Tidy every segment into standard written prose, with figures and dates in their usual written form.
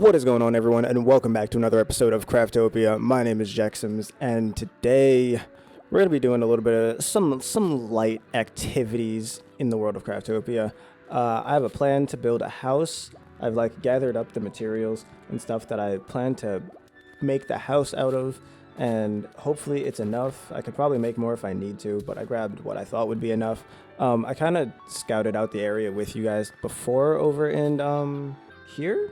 What is going on, everyone, and welcome back to another episode of Craftopia. My name is Jexams, and today we're going to be doing a little bit of some light activities in the world of Craftopia. I have a plan to build a house. I've gathered up the materials and stuff that I plan to make the house out of, and hopefully it's enough. I could probably make more if I need to, but I grabbed what I thought would be enough. I kind of scouted out the area with you guys before over in here.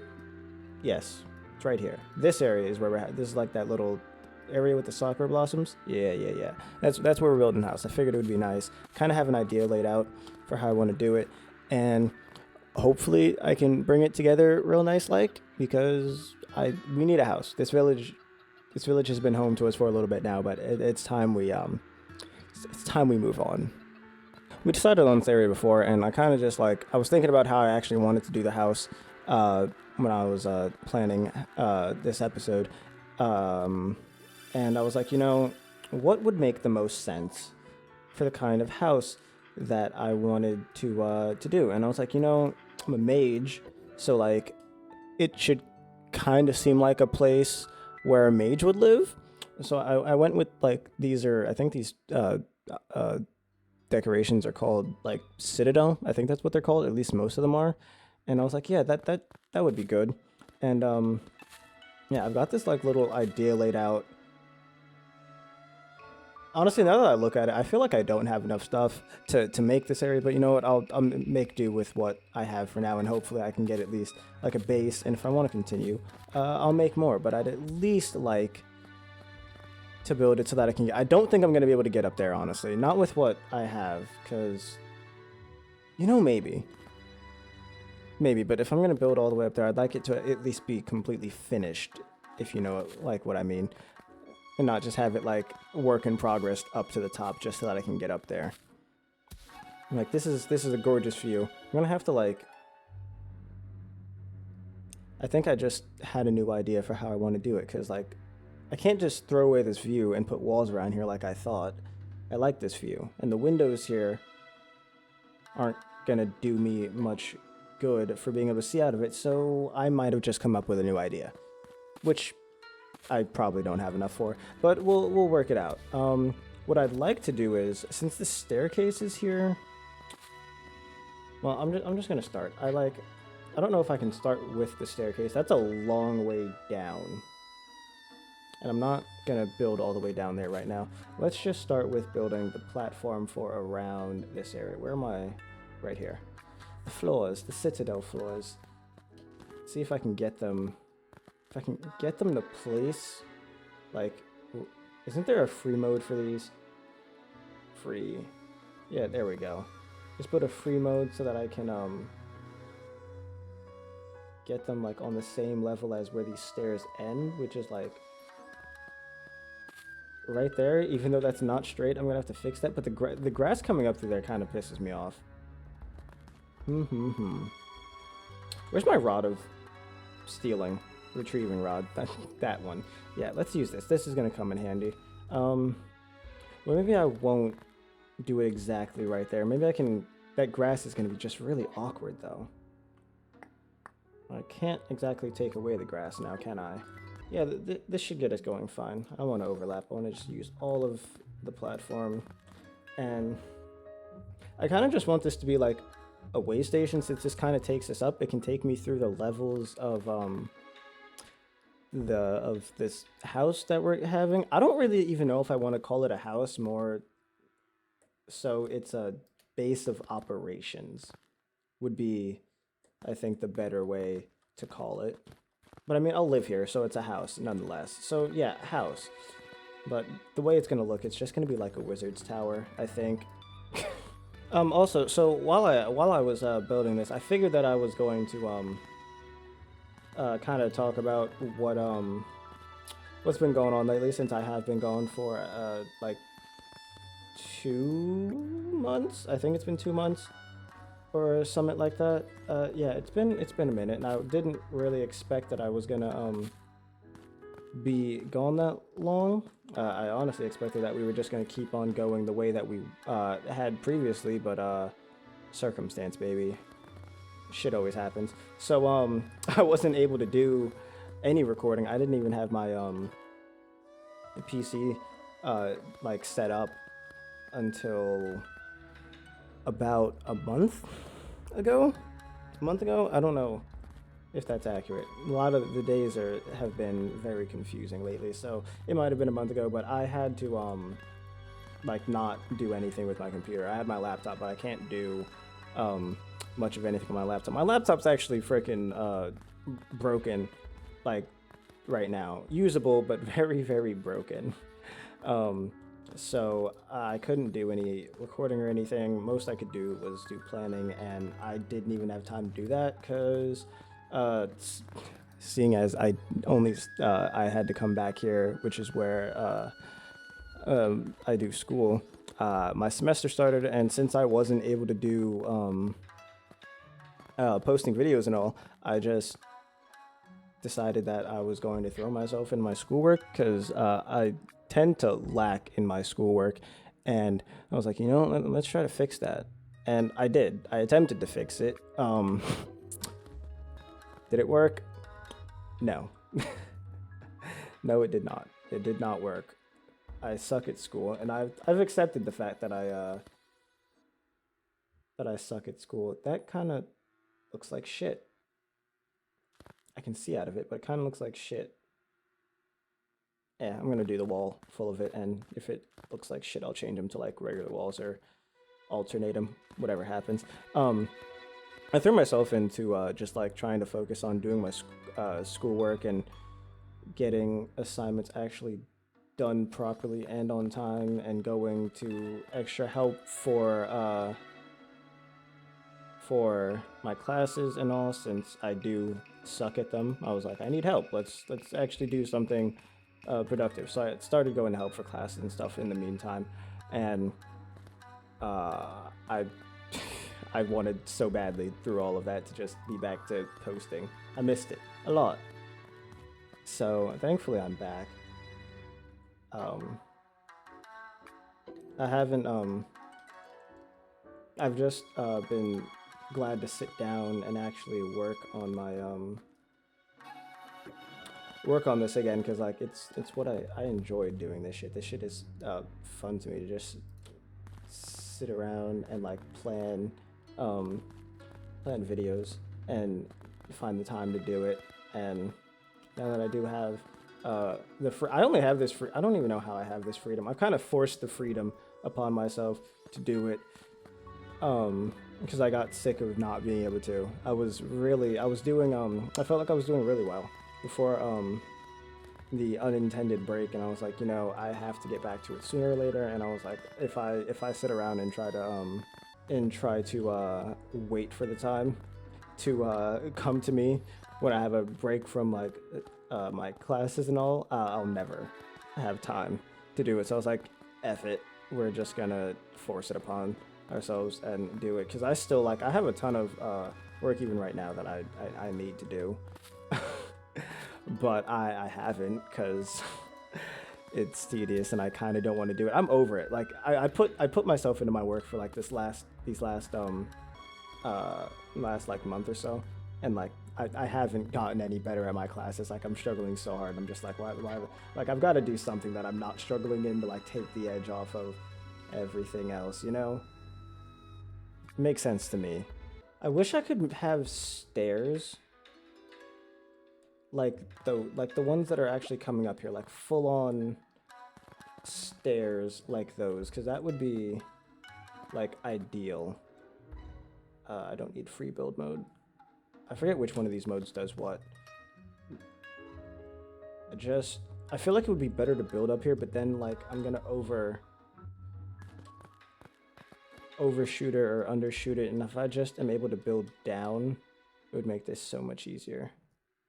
Yes, it's right here. This area is where we're at. This is like that little area with the sakura blossoms. Yeah. That's where we're building a house. I figured it would be nice. Kind of have an idea laid out for how I want to do it, and hopefully I can bring it together real nice, because we need a house. This village has been home to us for a little bit now, but it's time we move on. We decided on this area before, and I kind of just I was thinking about how I actually wanted to do the house. When I was planning this episode, and I was like, what would make the most sense for the kind of house that I wanted to do? And I was like, I'm a mage, so it should kind of seem like a place where a mage would live. So I went with these decorations are called Citadel. I think that's what they're called. At least most of them are. And I was like, yeah, that would be good. And yeah, I've got this little idea laid out. Honestly, now that I look at it, I feel like I don't have enough stuff to make this area. But you know what? I'll make do with what I have for now, and hopefully I can get at least a base. And if I want to continue, I'll make more. But I'd at least like to build it so that I can. I don't think I'm gonna be able to get up there, honestly. Not with what I have, because Maybe, but if I'm going to build all the way up there, I'd like it to at least be completely finished, if you know what I mean. And not just have it work in progress up to the top just so that I can get up there. This is a gorgeous view. I'm going to have to I think I just had a new idea for how I want to do it, because I can't just throw away this view and put walls around here like I thought. I like this view, and the windows here aren't going to do me much good for being able to see out of it, so I might have just come up with a new idea, which I probably don't have enough for, but we'll work it out. What I'd like to do is, since the staircase is here, well, I'm just gonna start. I don't know if I can start with the staircase. That's a long way down, and I'm not gonna build all the way down there right now. Let's just start with building the platform for around this area. Where am I? Right here. The floors, the Citadel floors. See if I can get them. If I can get them to place, isn't there a free mode for these? Free. Yeah, there we go. Just put a free mode so that I can get them on the same level as where these stairs end, which is right there. Even though that's not straight, I'm gonna have to fix that. But the grass coming up through there kind of pisses me off. Where's my rod of stealing? Retrieving rod. That one. Yeah, let's use this. This is going to come in handy. Well, maybe I won't do it exactly right there. Maybe I can... That grass is going to be just really awkward, though. I can't exactly take away the grass now, can I? Yeah, this should get us going fine. I don't want to overlap. I want to just use all of the platform. And I kind of just want this to be a way station, since this kind of takes us up. It can take me through the levels of this house that we're having. I don't really even know if I want to call it a house, more so it's a base of operations would be, I think, the better way to call it. But I mean, I'll live here, so it's a house nonetheless. So yeah, house. But the way it's gonna look, it's just gonna be like a wizard's tower, I think. Also, so while I was building this, I figured that I was going to kind of talk about what's been going on lately, since I have been gone for 2 months. I think it's been 2 months or something like that. Yeah, it's been a minute, and I didn't really expect that I was gonna be gone that long. I honestly expected that we were just going to keep on going the way that we had previously, but circumstance, baby. shit always happens. So I wasn't able to do any recording. I didn't even have my PC like set up until about a month ago. A month ago? I don't know if that's accurate. A lot of the days have been very confusing lately, so it might have been a month ago, but I had to like not do anything with my computer. I had my laptop, but I can't do much of anything on my laptop. My laptop's actually freaking broken, like right now. Usable, but very, very broken. So I couldn't do any recording or anything. Most I could do was do planning, and I didn't even have time to do that because seeing as I only I had to come back here, which is where I do school. My semester started, and since I wasn't able to do posting videos and all, I just decided that I was going to throw myself in my schoolwork because I tend to lack in my schoolwork, and I was like, you know, let's try to fix that. And I did. I attempted to fix it. Did it work? No. No, it did not. It did not work. I suck at school, and I've accepted the fact that I suck at school. That kind of looks like shit. I can see out of it, but it kind of looks like shit. Yeah, I'm gonna do the wall full of it, and if it looks like shit, I'll change them to like regular walls or alternate them, whatever happens. I threw myself into just like trying to focus on doing my schoolwork and getting assignments actually done properly and on time, and going to extra help for my classes and all, since I do suck at them. I was like, I need help. Let's actually do something productive. So I started going to help for classes and stuff in the meantime, and I I wanted so badly through all of that to just be back to posting. I missed it a lot. So thankfully I'm back. I haven't I've just been glad to sit down and actually work on my work on this again, because like it's what I enjoyed doing. This shit is fun to me, to just sit around and like plan videos and find the time to do it. And now that I do have I only have this I don't even know how I have this freedom. I've kind of forced the freedom upon myself to do it, because I got sick of not being able to. I felt like I was doing really well before the unintended break, and I was like, you know, I have to get back to it sooner or later. And I was like, if I sit around and try to wait for the time to come to me when I have a break from like my classes and all, I'll never have time to do it. So I was like, F it, we're just gonna force it upon ourselves and do it, because I still I have a ton of work even right now that I need to do. But I haven't, because it's tedious and I kind of don't want to do it. I'm over it. Like I put myself into my work for like these last like month or so, and like I haven't gotten any better at my classes. Like I'm struggling so hard. I'm just like, why like I've got to do something that I'm not struggling in to like take the edge off of everything else, you know? It makes sense to me. I wish I could have stairs like the ones that are actually coming up here, like full on stairs like those, because that would be like ideal. I don't need free build mode. I forget which one of these modes does what. I feel like it would be better to build up here, but then like I'm gonna overshoot it or undershoot it, and if I just am able to build down, it would make this so much easier.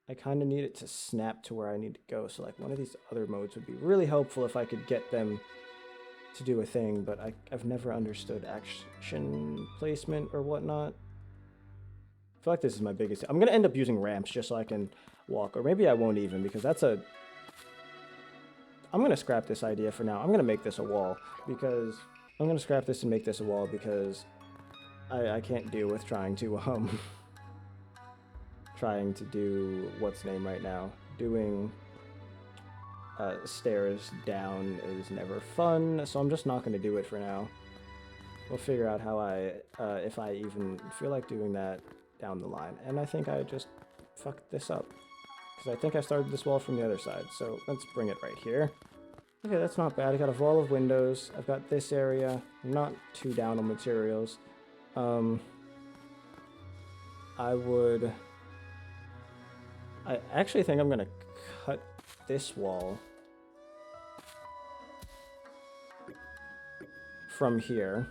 I kind of need it to snap to where I need to go, so like one of these other modes would be really helpful if I could get them to do a thing, but I've never understood action placement or whatnot. I feel like this is my biggest... I'm going to end up using ramps just so I can walk, or maybe I won't even, because that's a... I'm going to scrap this idea for now. I'm going to make this a wall, because... I'm going to scrap this and make this a wall, because I can't deal with trying to trying to do what's name right now. Doing stairs down is never fun, so I'm just not going to do it for now. We'll figure out how if I even feel like doing that down the line. And I think I just fucked this up, because I think I started this wall from the other side, so let's bring it right here. Okay, that's not bad. I got a wall of windows. I've got this area. I'm not too down on materials. I actually think I'm gonna cut this wall from here.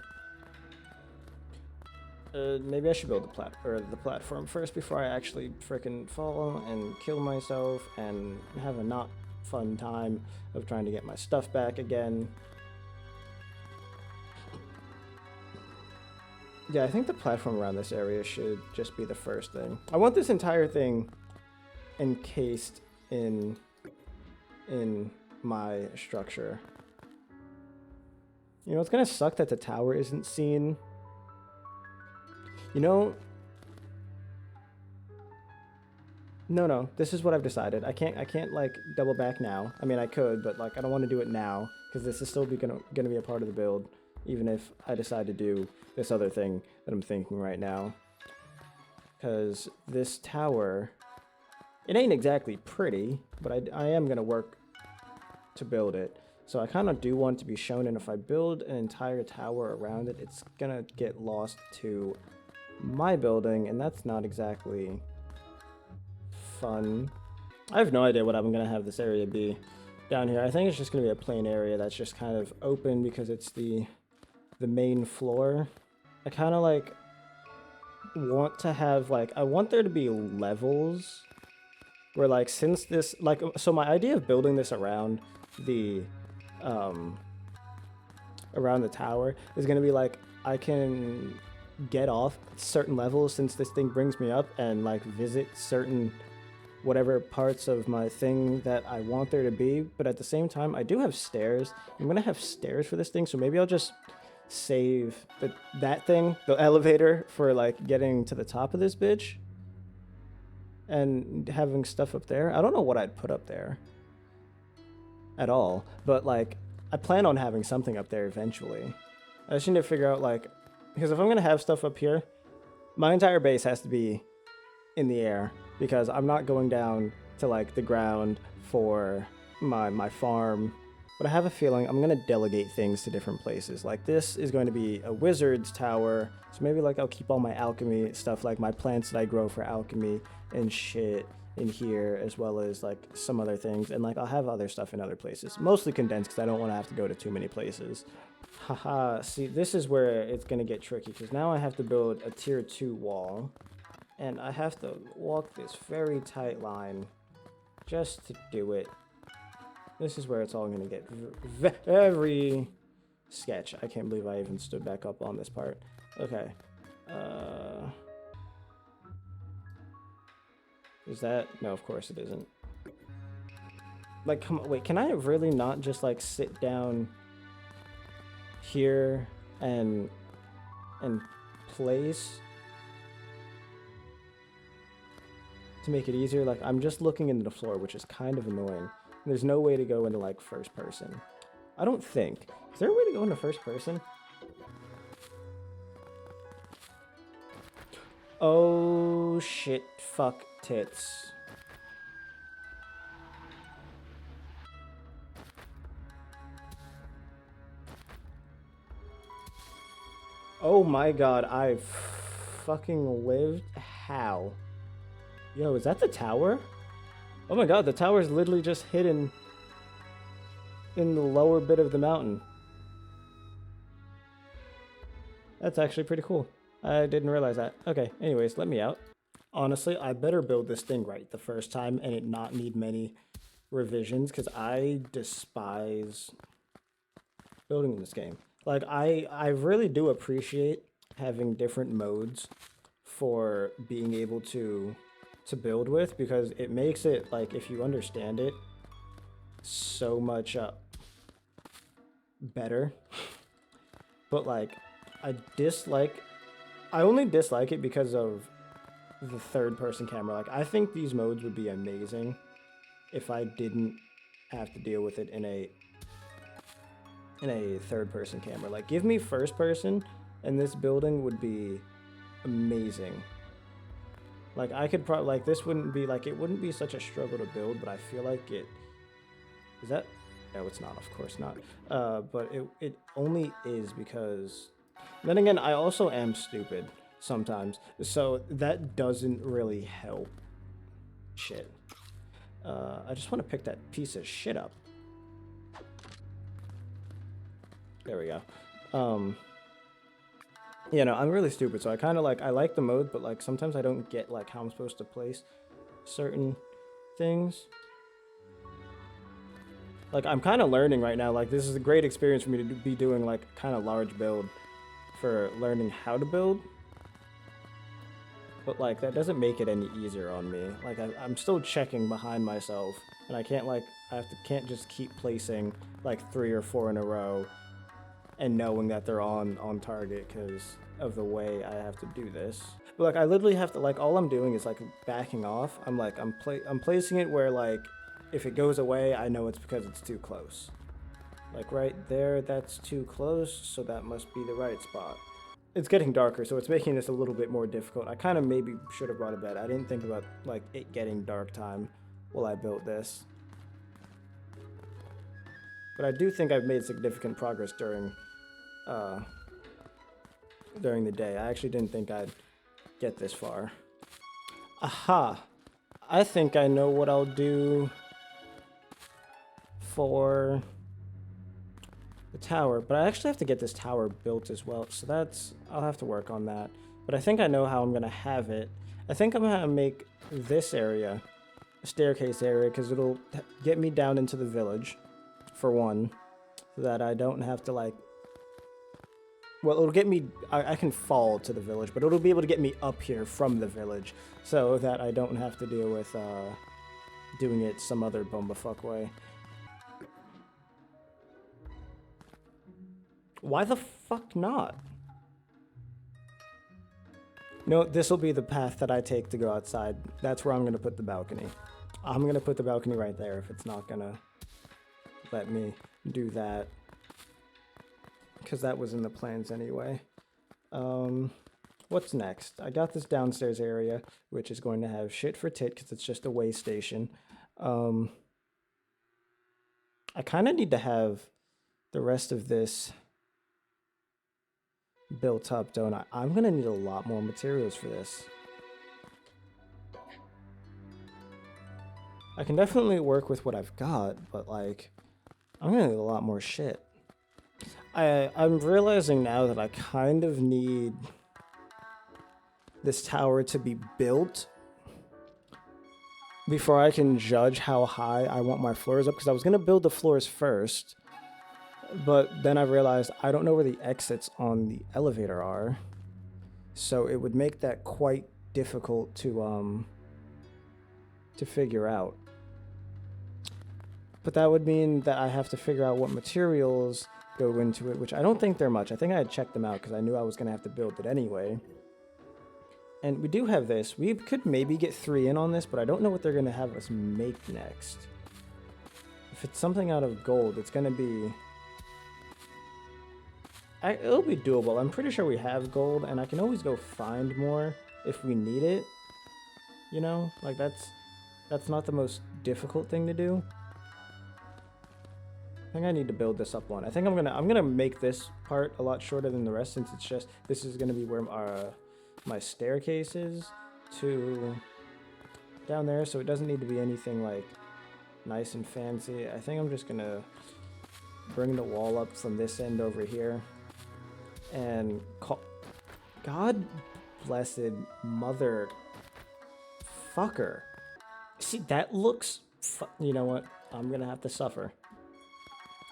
Maybe I should build the platform first before I actually frickin' fall and kill myself and have a not fun time of trying to get my stuff back again. Yeah, I think the platform around this area should just be the first thing. I want this entire thing encased in my structure. You know, it's gonna suck that the tower isn't seen. You know, no, this is what I've decided. I can't like double back now. I mean, I could, but like I don't want to do it now because this is still gonna be a part of the build, even if I decide to do this other thing that I'm thinking right now. Because this tower, it ain't exactly pretty, but I am gonna work to build it. So I kind of do want it to be shown, and if I build an entire tower around it, it's gonna get lost to my building, and that's not exactly fun. I have no idea what I'm gonna have this area be down here. I think it's just gonna be a plain area that's just kind of open because it's the main floor. I kind of like want to have like, I want there to be levels where like, since this like, so my idea of building this around the tower is gonna be like, I can get off certain levels since this thing brings me up and like visit certain whatever parts of my thing that I want there to be, but at the same time I do have stairs. I'm gonna have stairs for this thing, so maybe I'll just save that thing, the elevator, for like getting to the top of this bitch and having stuff up there. I don't know what I'd put up there at all, but like I plan on having something up there eventually. I just need to figure out like, because if I'm gonna have stuff up here, my entire base has to be in the air, because I'm not going down to like the ground for my farm. But I have a feeling I'm gonna delegate things to different places. Like this is going to be a wizard's tower, so maybe like I'll keep all my alchemy stuff, like my plants that I grow for alchemy and shit, in here, as well as like some other things, and like I'll have other stuff in other places, mostly condensed because I don't want to have to go to too many places. Haha, see, this is where it's gonna get tricky, because now I have to build a tier 2 wall, and I have to walk this very tight line just to do it. This is where it's all gonna get very sketch. I can't believe I even stood back up on this part. Okay. Is that? No, of course it isn't. Like, come on, wait, can I really not just like sit down here and place to make it easier? Like, I'm just looking into the floor, which is kind of annoying. There's no way to go into like first person. I don't think. Is there a way to go into first person? Oh shit, fuck tits. Oh my god, I fucking lived? How? Yo, is that the tower? Oh my god, the tower's literally just hidden in the lower bit of the mountain. That's actually pretty cool. I didn't realize that. Okay, anyways, let me out. Honestly, I better build this thing right the first time and it not need many revisions, because I despise building this game. Like, I really do appreciate having different modes for being able to build with, because it makes it, like, if you understand it, so much better. But like, I only dislike it because of the third-person camera. Like, I think these modes would be amazing if I didn't have to deal with it in a third-person camera. Like, give me first-person, and this building would be amazing. Like, I could probably, like, this wouldn't be, like, it wouldn't be such a struggle to build, but I feel like it, is that, no, it's not, of course not. But it only is because, then again, I also am stupid sometimes, so that doesn't really help. Shit. I just want to pick that piece of shit up. There we go. You know, I'm really stupid, so I kind of like, I like the mode, but like sometimes I don't get like how I'm supposed to place certain things. Like, I'm kind of learning right now. Like, this is a great experience for me to be doing like kind of large build for learning how to build. But like, that doesn't make it any easier on me. Like, I'm still checking behind myself, and I can't like, can't just keep placing like 3 or 4 in a row and knowing that they're on target because of the way I have to do this. But like, I literally have to, like, all I'm doing is like backing off. I'm like, I'm placing it where like, if it goes away, I know it's because it's too close. Like right there, that's too close, so that must be the right spot. It's getting darker, so it's making this a little bit more difficult. I kind of maybe should have brought a bed. I didn't think about like it getting dark time while I built this. But I do think I've made significant progress during the day. I actually didn't think I'd get this far. Aha! I think I know what I'll do for the tower, but I actually have to get this tower built as well, so I'll have to work on that. But I think I know how I'm gonna have it. I think I'm gonna make this area a staircase area because it'll get me down into the village, for one, so that I don't have to like, well, it'll get me, I can fall to the village, but it'll be able to get me up here from the village so that I don't have to deal with doing it some other bumblefuck way. Why the fuck not? No, this will be the path that I take to go outside. That's where I'm going to put the balcony. I'm going to put the balcony right there if it's not going to let me do that. Because that was in the plans anyway. What's next? I got this downstairs area, which is going to have shit for tit because it's just a way station. I kind of need to have the rest of this built up, don't I? I'm gonna need a lot more materials for this. I can definitely work with what I've got, but like, I'm gonna need a lot more shit. I'm realizing now that I kind of need this tower to be built before I can judge how high I want my floors up, because I was gonna build the floors first, but then I realized I don't know where the exits on the elevator are, so it would make that quite difficult to figure out. But that would mean that I have to figure out what materials go into it, which I don't think they're much. I think I had checked them out because I knew I was going to have to build it anyway. And we do have this. We could maybe get 3 in on this, but I don't know what they're going to have us make next. If it's something out of gold, it's going to be... it'll be doable. I'm pretty sure we have gold, and I can always go find more if we need it. You know? Like, that's not the most difficult thing to do. I think I need to build this up one. I think I'm gonna make this part a lot shorter than the rest, since it's just, this is gonna be where my staircase is to down there, so it doesn't need to be anything like nice and fancy. I think I'm just gonna bring the wall up from this end over here and call, God blessed mother fucker. See, that looks, you know what? I'm gonna have to suffer.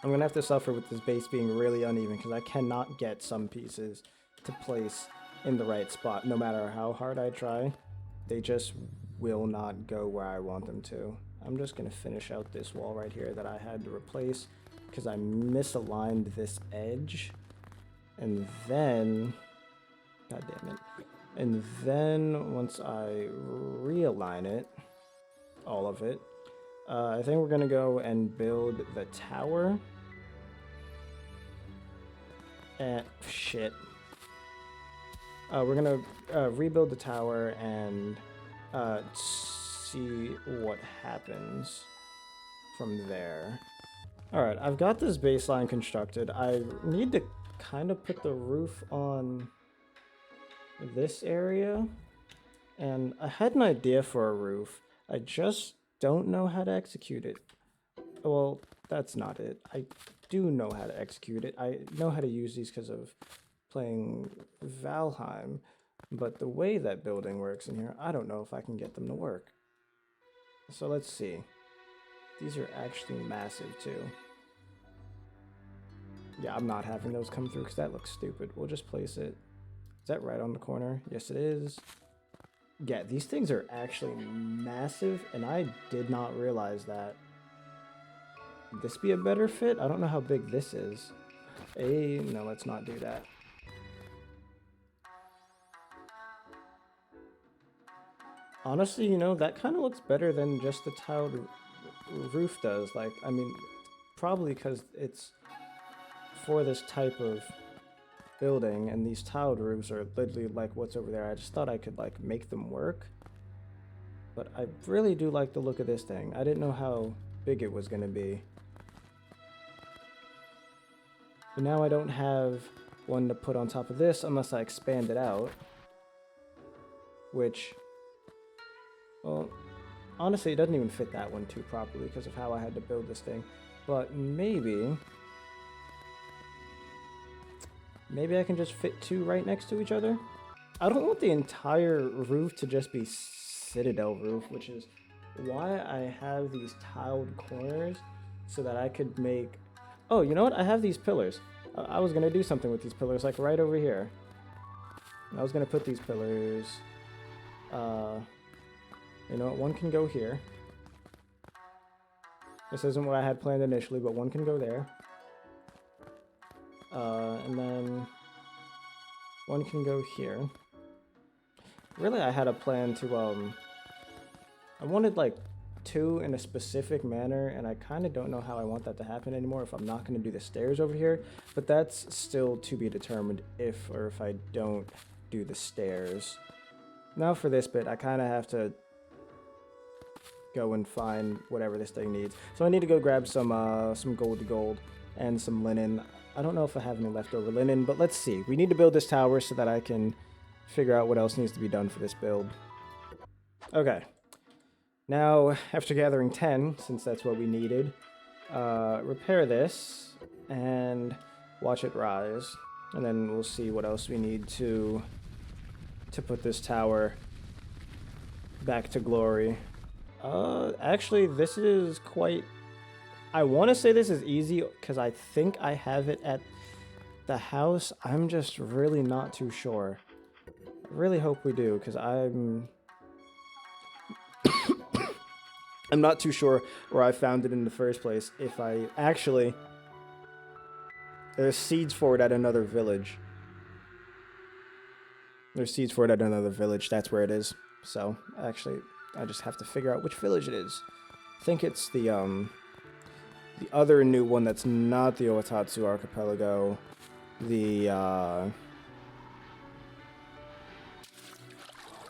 I'm gonna have to suffer with this base being really uneven because I cannot get some pieces to place in the right spot. No matter how hard I try, they just will not go where I want them to. I'm just gonna finish out this wall right here that I had to replace because I misaligned this edge. And then, god damn it. And then once I realign it, all of it, I think we're gonna go and build the tower. And shit. We're gonna rebuild the tower and see what happens from there. Alright, I've got this baseline constructed. I need to kind of put the roof on this area. And I had an idea for a roof. I just don't know how to execute it. Well, that's not it. I do know how to execute it. I know how to use these because of playing Valheim. But the way that building works in here, I don't know if I can get them to work. So let's see. These are actually massive too. Yeah, I'm not having those come through because that looks stupid. We'll just place it. Is that right on the corner? Yes, it is. Yeah, these things are actually massive, and I did not realize that. Would this be a better fit? I don't know how big this is. No, let's not do that. Honestly, you know, that kind of looks better than just the tiled roof does. Like, I mean, probably because it's for this type of building, and these tiled roofs are literally like what's over there. I just thought I could like make them work, but I really do like the look of this thing. I didn't know how big it was gonna be. But now I don't have one to put on top of this unless I expand it out, which, well, honestly, it doesn't even fit that one too properly because of how I had to build this thing. But maybe I can just fit two right next to each other. I don't want the entire roof to just be citadel roof, which is why I have these tiled corners so that I could make... Oh, you know what? I have these pillars. I was going to do something with these pillars, like right over here. I was going to put these pillars... you know what? One can go here. This isn't what I had planned initially, but one can go there. And then one can go here. Really, I had a plan to, I wanted like two in a specific manner, and I kind of don't know how I want that to happen anymore if I'm not going to do the stairs over here, but that's still to be determined if I don't do the stairs. Now for this bit, I kind of have to go and find whatever this thing needs. So I need to go grab some gold and some linen. I don't know if I have any leftover linen, but let's see. We need to build this tower so that I can figure out what else needs to be done for this build. Okay. Now, after gathering 10, since that's what we needed, repair this and watch it rise. And then we'll see what else we need to put this tower back to glory. Actually, this is quite... I want to say this is easy because I think I have it at the house. I'm just really not too sure. I really hope we do because I'm not too sure where I found it in the first place. If I actually... There's seeds for it at another village. There's seeds for it at another village. That's where it is. So, actually, I just have to figure out which village it is. I think it's the other new one that's not the Owatatsu Archipelago.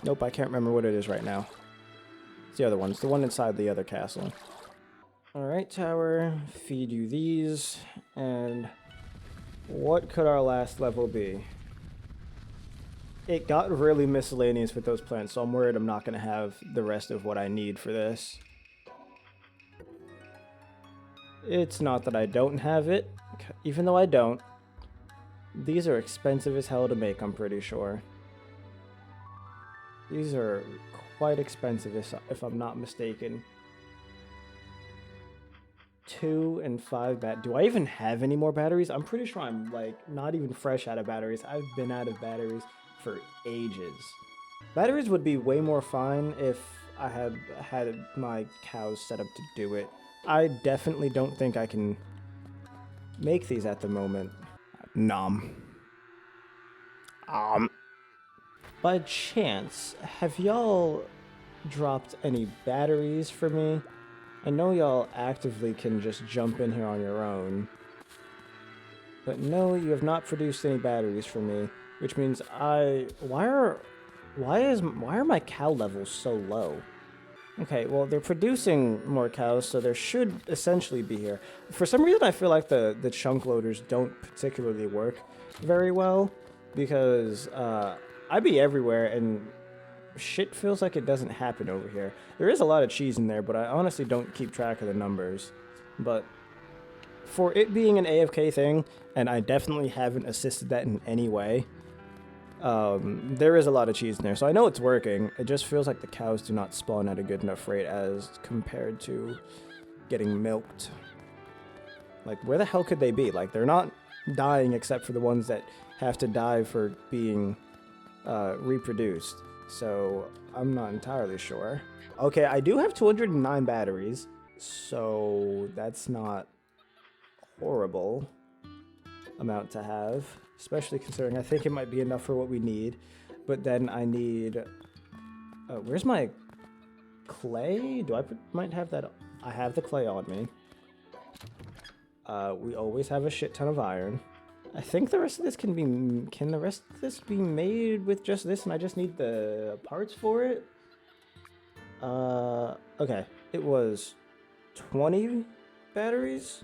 Nope, I can't remember what it is right now. It's the other one. It's the one inside the other castle. Alright, tower. Feed you these. And what could our last level be? It got really miscellaneous with those plants, so I'm worried I'm not going to have the rest of what I need for this. It's not that I don't have it, even though I don't. These are expensive as hell to make, I'm pretty sure. These are quite expensive, if I'm not mistaken. 2 and 5 Do I even have any more batteries? I'm pretty sure I'm, like, not even fresh out of batteries. I've been out of batteries for ages. Batteries would be way more fun if I had my cows set up to do it. I definitely don't think I can make these at the moment. Nom. by chance, have y'all dropped any batteries for me? I know y'all actively can just jump in here on your own. But no, you have not produced any batteries for me, which means why are my cow levels so low? Okay, well, they're producing more cows, so there should essentially be here. For some reason, I feel like the chunk loaders don't particularly work very well, because I be everywhere, and shit feels like it doesn't happen over here. There is a lot of cheese in there, but I honestly don't keep track of the numbers. But for it being an AFK thing, and I definitely haven't assisted that in any way, there is a lot of cheese in there, so I know it's working. It just feels like the cows do not spawn at a good enough rate as compared to getting milked. Like, where the hell could they be? Like, they're not dying except for the ones that have to die for being reproduced. So I'm not entirely sure. Okay, I do have 209 batteries, so that's not horrible amount to have, especially considering I think it might be enough for what we need. But then I need where's my clay? Might have that? I have the clay on me. We always have a shit ton of iron. I think the rest of this can the rest of this be made with just this, and I just need the parts for it? Okay, it was 20 batteries.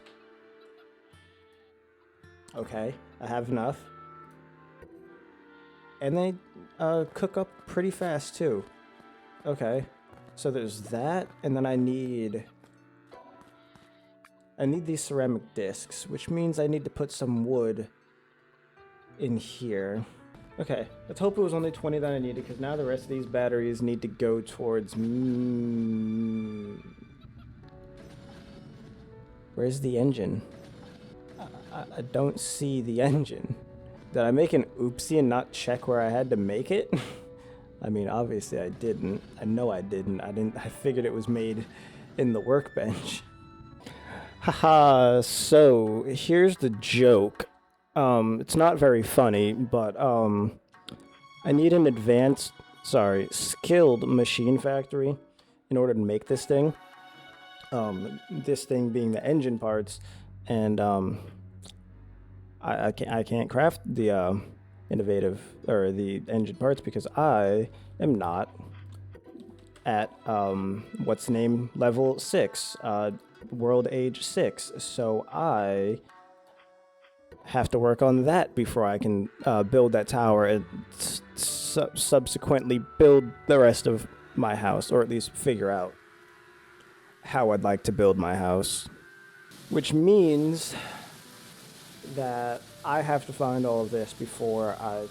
Okay, I have enough. And they cook up pretty fast too. Okay, so there's that, and then I need these ceramic discs, which means I need to put some wood in here. Okay, let's hope it was only 20 that I needed, because now the rest of these batteries need to go towards Where's the engine? I don't see the engine. Did I make an oopsie and not check where I had to make it? I mean, obviously I didn't. I know I didn't. I figured it was made in the workbench. Haha, so here's the joke. It's not very funny, but I need an skilled machine factory in order to make this thing. This thing being the engine parts, and I can't craft the innovative or the engine parts because I am not at level 6, world age 6. So I have to work on that before I can build that tower and subsequently build the rest of my house, or at least figure out how I'd like to build my house, which means that I have to find all of this before I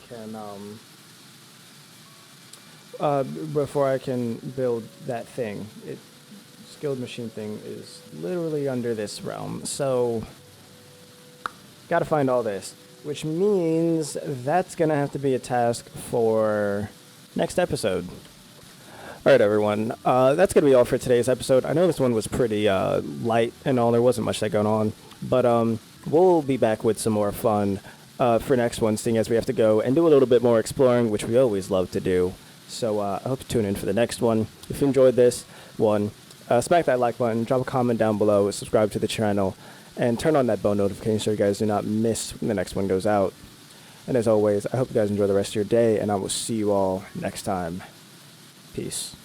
can build that thing. Skilled machine thing is literally under this realm, so gotta find all this, which means that's gonna have to be a task for next episode. Alright everyone, that's gonna be all for today's episode. I know this one was pretty light and all, there wasn't much that going on, but we'll be back with some more fun for next one, seeing as we have to go and do a little bit more exploring, which we always love to do. So I hope you tune in for the next one. If you enjoyed this one, smack that like button, drop a comment down below, subscribe to the channel, and turn on that bell notification so you guys do not miss when the next one goes out. And as always, I hope you guys enjoy the rest of your day, and I will see you all next time. Peace.